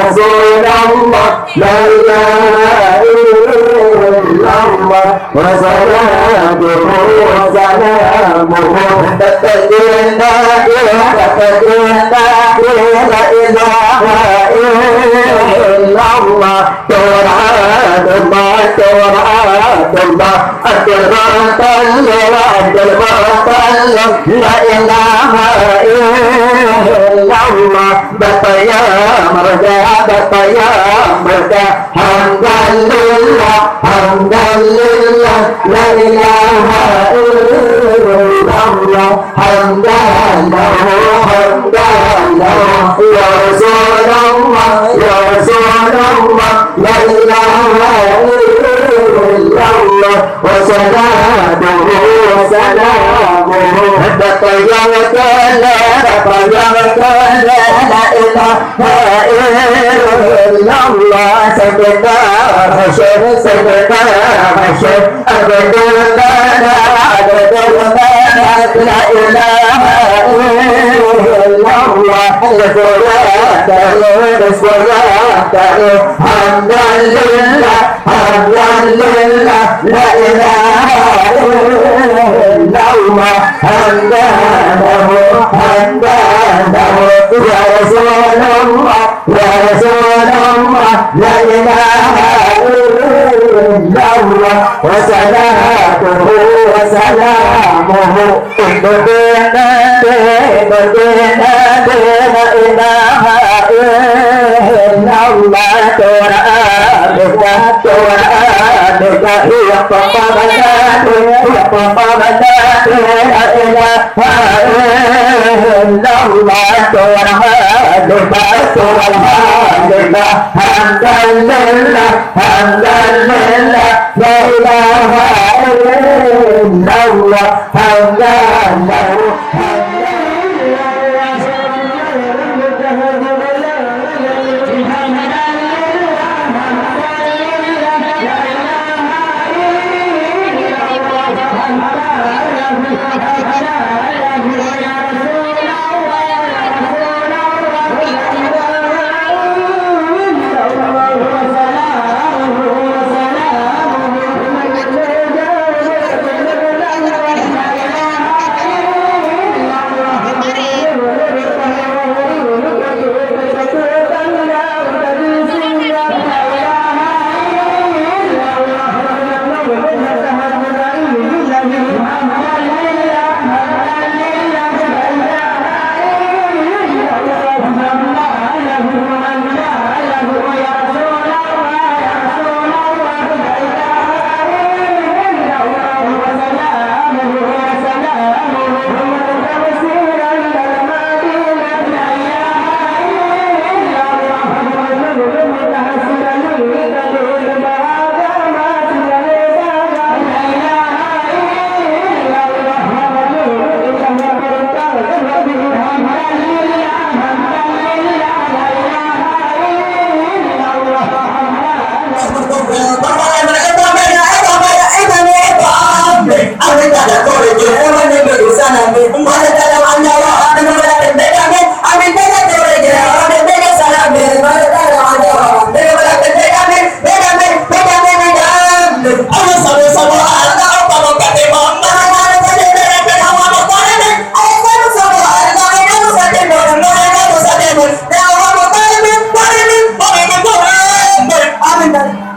رسول الله لا إله إلا الله وصلاته وسلامه تتجينا لا إله إلا الله تورات الله تورات الله أدرات لا إله إلا الله بطيا مرجع بطيا مرجع حمدا لله لا إله إلا الله حمدا له يا رسول الله لا إله إلا الله وسلامه بطيا لا إله إلا الله سيدنا حشر أبدا لا إله إلا الله حمدا لله لا إله إلا الله حمدا له يا رسول الله لا إله إلا الله وصلاته وسلامه بدينا لا إله إلا الله توراتك هي فقبلات لا إله إلا الله توراتك حمدا لله لا إله إلا الله حمدا له Amin.